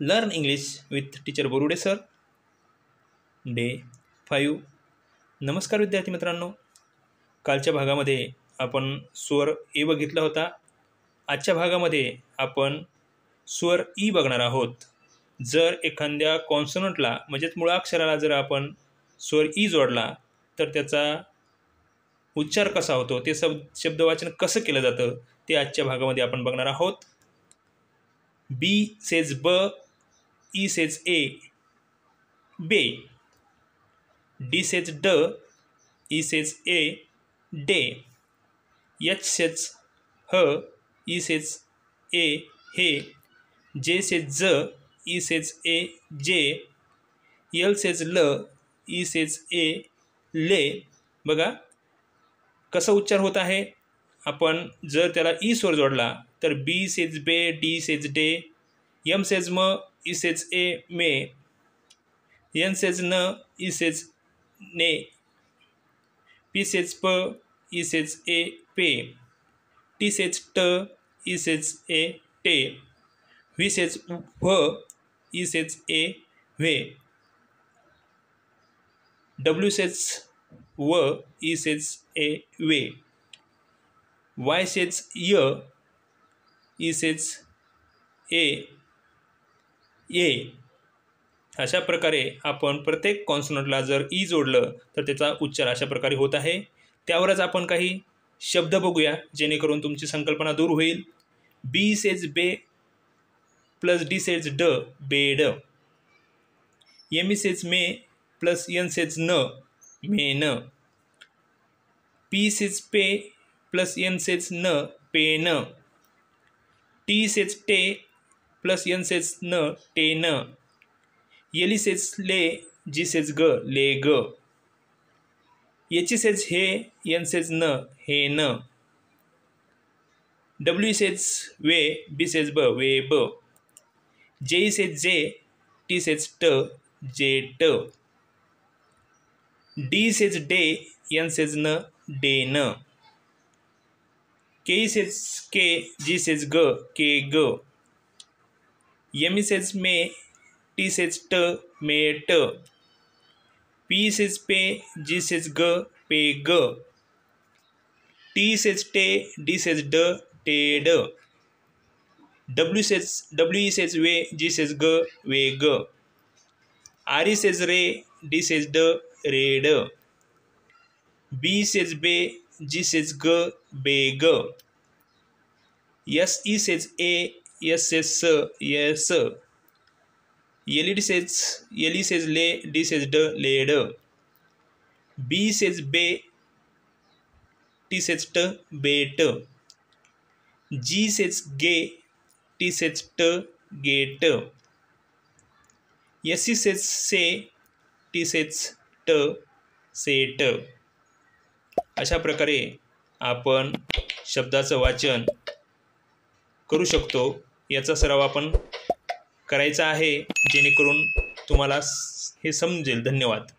Learn English with teacher Borude sir. Day 5. नमस्कार विद्यार्थी मित्रांनो. कालच्या भागामध्ये आपण स्वर ए बघितला होता. आजच्या भागामध्ये आपण स्वर ई बघणार आहोत. जर एखाद्या कॉन्सोनंटला म्हणजेच मुळाक्षराला जर आपण स्वर ई जोडला तर त्याचा उच्चार कसा होतो, ते शब्दवाचन कसं केलं जातं ते आजच्या भागामध्ये आपण बघणार आहोत. बी सेज ब, ई सेज ए, बे. डी सेज ड, ई सेज ए, डे. एच सेज ह, ई सेज ए, हे. जे सेज ज, ई सेज ए, जे. यल सेज ल, ई सेज ए, ले. बघा कसं उच्चार होत आहे. आपण जर त्याला ई स्वर जोडला तर बी सेज बे, डी सेज डे, एम सेज म, ई सेज ए, मे. एन सेज न, ई सेज ने. पी सेज प, ई सेज ए, पे. टी सेज ट, ई सेज ए, टे. व्ही सेज व्ह, ई सेज ए, व्हे. डब्ल्यू सेज व, ई सेज ए, वे. वाय सेज य, ई सेज ए, ये. अशा प्रकारे आपण प्रत्येक कॉन्सोनंटला जर ई जोडलं तर त्याचा उच्चार अशा प्रकारे होत आहे. त्यावरच आपण काही शब्द बघूया जेणेकरून तुमची संकल्पना दूर होईल. बी सेज बे प्लस डी सेज ड, बेड. एम ई सेज मे प्लस एन सेज न, मेन. पी सेज पे प्लस एन सेज न, पेन. टी सेज टे प्लस एन सेज न, टेन. एली सेज ले, जी सेज ग, लेग. एच सेज हे, एन सेज न, हेन. डब्ल्यू सेज वे, बी सेज ब, वेब. जे सेज जे, टी सेज ट, जेट. डी सेज डे, एन सेज न, डेन. के सेज के, जी सेज ग, केग. एम सेज मे, टी सेज ट, मेट. पी सेज पे, जी सेज ग, पेग. टी सेज टे, डी सेज ड, टेड. डब्ल्यू सेज वे, जी सेज ग, वेग. आर ई सेज रे, डी सेज ड, रेड. बी सेज बे, जी सेज ग, बेग. एस ई सेज ए, एस सेज स, यस. एली सेज ले, डी सेज ड, लेड. बी सेज बे, टी सेज ट, बेट. जी सेज गे, टी सेज ट, गेट. एस ई सेज से, टी सेज ट, सेट. अशा प्रकारे आपण शब्दाचं वाचन करू शकतो. याचा सराव आपण करायचा आहे जेणेकरून तुम्हाला हे समजेल. धन्यवाद.